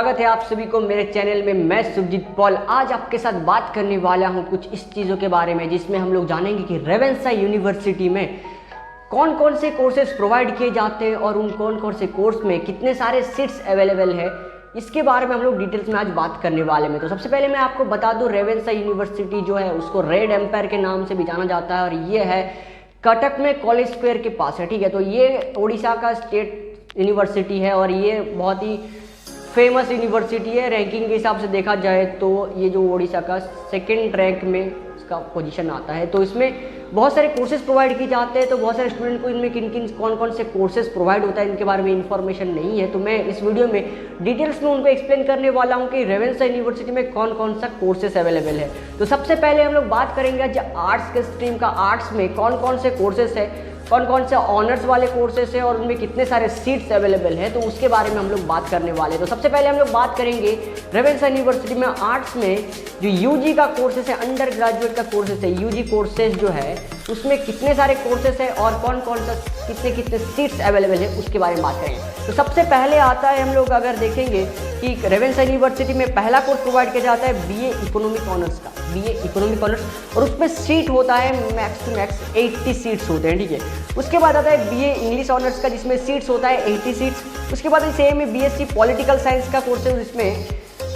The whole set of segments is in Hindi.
स्वागत है आप सभी को मेरे चैनल में। मैं सुरजीत पॉल आज आपके साथ बात करने वाला हूं कुछ इस चीज़ों के बारे में जिसमें हम लोग जानेंगे कि रेवेन्सा यूनिवर्सिटी में कौन कौन से कोर्सेज प्रोवाइड किए जाते हैं और उन कौन कौन से कोर्स में कितने सारे सीट्स अवेलेबल है। इसके बारे में हम लोग डिटेल्स में आज बात करने वाले में। तो सबसे पहले मैं आपको बता दूं, रेवेन्सा यूनिवर्सिटी जो है उसको रेड एम्पायर के नाम से भी जाना जाता है और ये है कटक में कॉलेज स्क्वायर के पास है। ठीक है, तो ये उड़ीसा का स्टेट यूनिवर्सिटी है और ये बहुत ही फेमस यूनिवर्सिटी है। रैंकिंग के हिसाब से देखा जाए तो ये जो उड़ीसा का सेकंड रैंक में इसका पोजीशन आता है। तो इसमें बहुत सारे कोर्सेज प्रोवाइड किए जाते हैं। तो बहुत सारे स्टूडेंट को इनमें किन किन कौन कौन से कोर्सेज प्रोवाइड होता है इनके बारे में इन्फॉर्मेशन नहीं है। तो मैं इस वीडियो में डिटेल्स में उनको एक्सप्लेन करने वाला हूँ कि रेवेन्सा यूनिवर्सिटी में कौन कौन सा कोर्सेज अवेलेबल है। तो सबसे पहले हम लोग बात करेंगे जो आर्ट्स के स्ट्रीम का, आर्ट्स में कौन कौन से कोर्सेज है, कौन कौन से ऑनर्स वाले कोर्सेस हैं और उनमें कितने सारे सीट्स अवेलेबल हैं। तो उसके बारे में हम लोग बात करने वाले हैं। तो सबसे पहले हम लोग बात करेंगे रेवेन्सा यूनिवर्सिटी में आर्ट्स में जो यूजी का कोर्सेस है, अंडर ग्रेजुएट का कोर्सेस है, यूजी कोर्सेज जो है उसमें कितने सारे कोर्सेस है और कौन कौन सा कितने कितने सीट्स अवेलेबल है उसके बारे में बात करेंगे। तो सबसे पहले आता है, हम लोग अगर देखेंगे कि रेवेन्सा यूनिवर्सिटी में पहला कोर्स प्रोवाइड किया जाता है बीए इकोनॉमिक ऑनर्स का, बीए इकोनॉमिक ऑनर्स, और उसमें सीट होता है मैक्स टू मैक्स 80 सीट्स होते हैं। ठीक है, उसके बाद आता है बीए इंग्लिश ऑनर्स का जिसमें सीट्स होता है 80 सीट्स। उसके बाद सेम है बीएससी पॉलिटिकल साइंस का कोर्स है जिसमें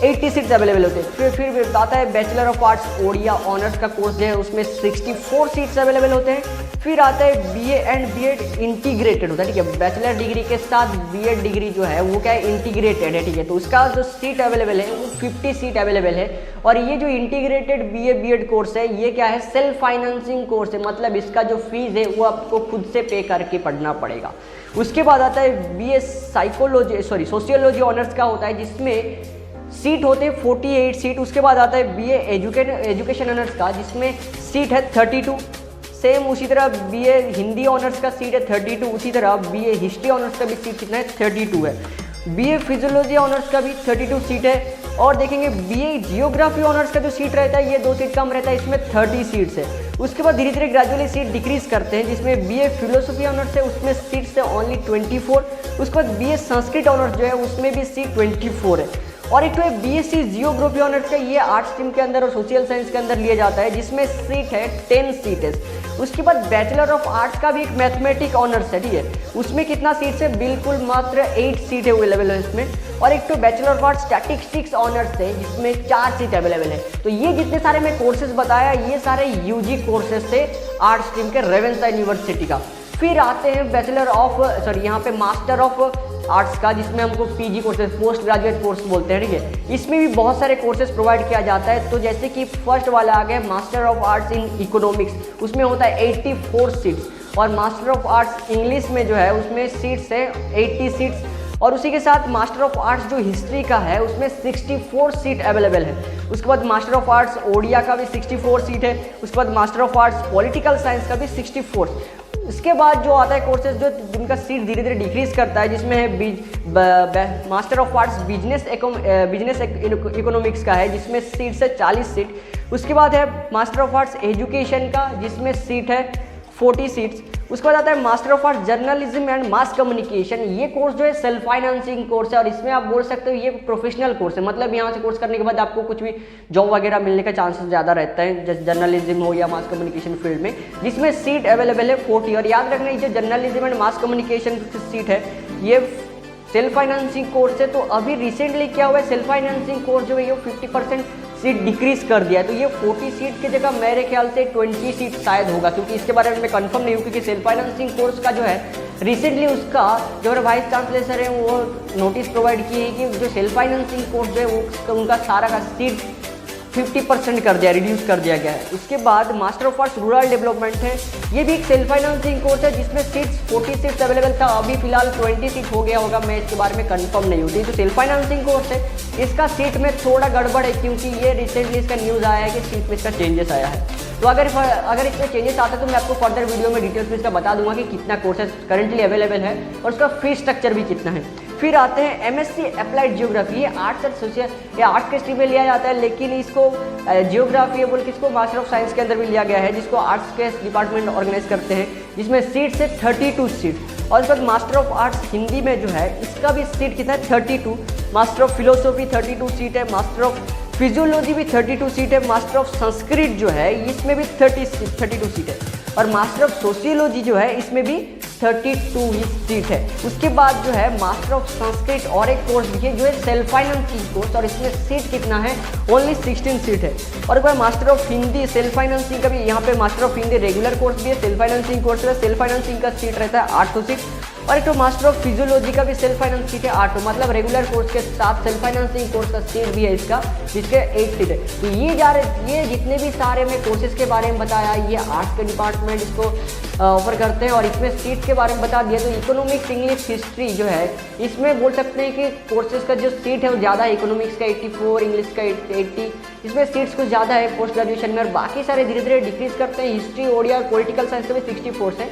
80 सीट्स अवेलेबल होते हैं। फिर आता है bachelor of arts Odia honours का कोर्स जो है उसमें 64 सीट्स अवेलेबल होते हैं। फिर आता है बीए एंड बीएड इंटीग्रेटेड होता है। ठीक है, बैचलर डिग्री के साथ बीएड डिग्री जो है वो क्या है, इंटीग्रेटेड है। ठीक है, तो उसका जो सीट अवेलेबल है वो 50 सीट अवेलेबल है। और ये जो इंटीग्रेटेड बीए बीएड कोर्स है ये क्या है, सेल्फ फाइनेंसिंग कोर्स है, मतलब इसका जो फीस है वो आपको खुद से पे करके पढ़ना पड़ेगा। उसके बाद आता है बीए सोशियोलॉजी ऑनर्स का होता है जिसमें सीट होते हैं 48 सीट। उसके बाद आता है बीए एजुकेशन ऑनर्स का जिसमें सीट है 32। सेम उसी तरह बीए हिंदी ऑनर्स का सीट है 32। उसी तरह बीए हिस्ट्री ऑनर्स का भी सीट कितना है, 32 है। बीए फिजियोलॉजी ऑनर्स का भी 32 सीट है। और देखेंगे बीए जियोग्राफी ऑनर्स का जो सीट रहता है ये 2 सीट कम रहता है, इसमें 30 सीट्स है। उसके बाद धीरे धीरे ग्रेजुअली सीट डिक्रीज करते हैं जिसमें बीए फिलोसफी ऑनर्स है उसमें सीट्स है ओनली 24। उसके बाद बीए संस्कृत ऑनर्स जो है उसमें भी सीट 24 है। और एक तो है बीएससी जियोग्राफी ऑनर्स का, ये आर्ट्स स्ट्रीम के अंदर और सोशल साइंस के अंदर लिया जाता है जिसमें सीट है 10 सीट है। उसके बाद बैचलर ऑफ आर्ट्स का भी एक मैथमेटिक ऑनर्स है। ठीक है, उसमें कितना सीट्स है, बिल्कुल मात्र 8 सीट है अवेलेबल है इसमें। और एक तो bachelor of arts statistics honours है जिसमें 4 सीट अवेलेबल है। तो ये जितने सारे मैं कोर्सेज बताया ये सारे यूजी कोर्सेज थे आर्ट्स स्ट्रीम के रेवेन्सा यूनिवर्सिटी का। फिर आते हैं बैचलर ऑफ यहाँ पे मास्टर ऑफ आर्ट्स का जिसमें हमको PG courses, post graduate course बोलते हैं। ठीक है, इसमें भी बहुत सारे कोर्सेज प्रोवाइड किया जाता है। तो जैसे कि फर्स्ट वाला आ गया master of arts in economics, उसमें होता है 84 सीट्स। और मास्टर ऑफ आर्ट्स इंग्लिश में जो है उसमें सीट्स है 80 सीट्स। और उसी के साथ मास्टर ऑफ आर्ट्स जो हिस्ट्री का है उसमें 64 सीट अवेलेबल है। उसके बाद मास्टर ऑफ आर्ट्स ओडिया का भी 64 सीट है। उसके बाद master of arts political science का भी 64। इसके बाद जो आता है कोर्सेज जो जिनका सीट धीरे धीरे डिक्रीज करता है जिसमें है master of arts business economics का है जिसमें सीट्स है 40 सीट। उसके बाद है मास्टर ऑफ आर्ट्स एजुकेशन का जिसमें सीट है 40 सीट्स। उसके बाद आता है master of arts journalism and mass communication. ये कोर्स जो है सेल्फ फाइनेंसिंग कोर्स है और इसमें आप बोल सकते हो ये प्रोफेशनल कोर्स है, मतलब यहाँ से कोर्स करने के बाद आपको कुछ भी जॉब वगैरह मिलने का चांसेस ज़्यादा रहता है, जैसे जर्नलिज्म हो या मास कम्युनिकेशन फील्ड में, जिसमें सीट अवेलेबल है 40। और याद रखना ये जो journalism and mass communication seat है ये सेल्फ फाइनेंसिंग कोर्स है। तो अभी रिसेंटली क्या हुआ है, सेल्फ फाइनेंसिंग कोर्स जो है ये 50% सीट डिक्रीज कर दिया है। तो ये 40 सीट की जगह मेरे ख्याल से 20 सीट शायद होगा, क्योंकि इसके बारे में मैं कंफर्म नहीं हूँ, क्योंकि सेल्फ फाइनेंसिंग कोर्स का जो है रिसेंटली उसका जो हमारे वाइस चांसलर हैं वो नोटिस प्रोवाइड किए हैं कि जो सेल्फ फाइनेंसिंग कोर्स जो है वो उनका सारा का सीट 50% कर दिया, रिड्यूस कर दिया गया है। उसके बाद master of arts rural development है, ये भी एक सेल्फ फाइनेंसिंग कोर्स है जिसमें सीट्स 40 सीट्स अवेलेबल था, अभी फिलहाल 20 सीट हो गया होगा, मैं इसके बारे में कंफर्म नहीं होती। तो सेल्फ फाइनेंसिंग कोर्स है, इसका सीट में थोड़ा गड़बड़ है क्योंकि ये रिसेंटली इसका न्यूज़ आया है कि सीट में इसका चेंजेस आया है। तो अगर इसमें चेंजेस आता है तो मैं आपको फर्दर वीडियो में डिटेल्स में इसका बता दूंगा कि कितना कोर्सेज करंटली अवेलेबल है और उसका फीस स्ट्रक्चर भी कितना है। फिर आते हैं एमएससी अप्लाइड जियोग्राफी, ये आर्ट्स एंड सोशल, ये आर्ट्स के स्ट्रीम में लिया जाता है, लेकिन इसको जियोग्राफी बोल के इसको मास्टर ऑफ साइंस के अंदर भी लिया गया है, जिसको आर्ट्स के डिपार्टमेंट ऑर्गेनाइज करते हैं, जिसमें सीट्स है 32 सीट। और इस वक्त मास्टर ऑफ आर्ट्स हिंदी में जो है इसका भी सीट कितना है 32, मास्टर ऑफ फिलोसॉफी 32 सीट है, मास्टर ऑफ फिजियोलॉजी भी 32 सीट है, मास्टर ऑफ संस्कृत जो है इसमें भी 32 सीट है, और मास्टर ऑफ सोशियोलॉजी जो है इसमें भी 32 ही सीट है। उसके बाद जो है मास्टर ऑफ संस्कृत और एक कोर्स भी है जो है सेल्फ फाइनेंसिंग कोर्स, और इसमें सीट कितना है ओनली 16 सीट है। और एक बार master of Hindi self financing का भी यहाँ पे master of Hindi regular course भी है, सेल्फ फाइनेंसिंग कोर्स है, सेल्फ फाइनेंसिंग का सीट रहता है 800 सीट। और एक तो मास्टर ऑफ फिजियोलॉजी का भी सेल्फ फाइनेंस सीट है 8, मतलब रेगुलर कोर्स के साथ सेल्फ फाइनेंसिंग कोर्स का सीट भी है इसका, जिसके 8 सीट है। तो ये जितने भी सारे मैं कोर्सेज के बारे में बताया, ये आर्ट्स के डिपार्टमेंट इसको ऑफर करते हैं, और इसमें सीट के बारे में बता दिया। तो इकोनॉमिक्स, इंग्लिश, हिस्ट्री जो है इसमें बोल सकते हैं कि कोर्सेज का जो सीट है वो ज़्यादा है, इकोनॉमिक्स का 84, इंग्लिश का 80, इसमें सीट्स कुछ ज़्यादा है पोस्ट ग्रेजुएशन में, और बाकी सारे धीरे धीरे डिक्रीज करते हैं। हिस्ट्री, ओडिया और पॉलिटिकल साइंस का भी 64 है,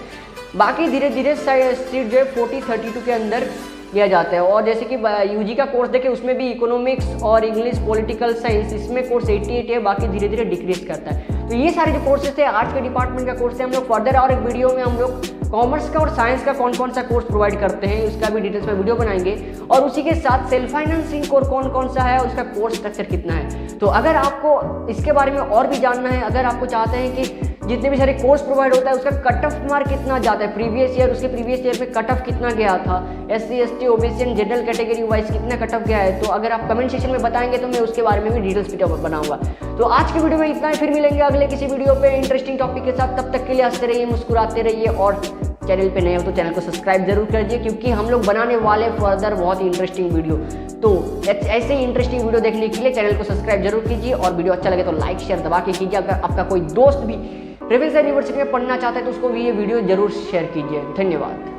बाकी धीरे धीरे सीट जो है 40-32 के अंदर लिया जाता है। और जैसे कि यूजी का कोर्स देखें उसमें भी इकोनॉमिक्स और इंग्लिश, पॉलिटिकल साइंस, इसमें कोर्स 88 है, बाकी धीरे धीरे डिक्रीज करता है। तो ये सारे जो कोर्सेज थे आर्ट्स के डिपार्टमेंट का कोर्स है। हम लोग फर्दर और एक वीडियो में हम लोग कॉमर्स का और साइंस का कौन कौन सा कोर्स प्रोवाइड करते हैं उसका भी डिटेल्स में वीडियो बनाएंगे, और उसी के साथ सेल्फ फाइनेंसिंग कोर्स कौन कौन सा है, उसका कोर्स स्ट्रक्चर कितना है। तो अगर आपको इसके बारे में और भी जानना है, अगर आपको चाहते हैं कि जितने भी सारे कोर्स प्रोवाइड होता है उसका कट ऑफ मार्क कितना जाता है, प्रीवियस ईयर उसके प्रीवियस ईयर में कट ऑफ कितना गया था, SC, ST, OBC and general category wise कितना कट ऑफ गया है, तो अगर आप कमेंट सेक्शन में बताएंगे तो मैं उसके बारे में भी डिटेल्स वीडियो बनाऊंगा। तो आज की वीडियो में इतना ही, फिर मिलेंगे अगले किसी वीडियो पे इंटरेस्टिंग टॉपिक के साथ। तब तक के लिए हंसते रहिए, मुस्कुराते रहिए, और चैनल पे नए हो तो चैनल को सब्सक्राइब जरूर कर दीजिए, क्योंकि हम लोग बनाने वाले फर्दर बहुत ही इंटरेस्टिंग वीडियो। तो ऐसे ही इंटरेस्टिंग वीडियो देखने के लिए चैनल को सब्सक्राइब जरूर कीजिए, और वीडियो अच्छा लगे तो लाइक शेयर दबा के कीजिए। अगर आपका कोई दोस्त भी रेवेंसा यूनिवर्सिटी में पढ़ना चाहता है तो उसको भी ये वीडियो जरूर शेयर कीजिए। धन्यवाद।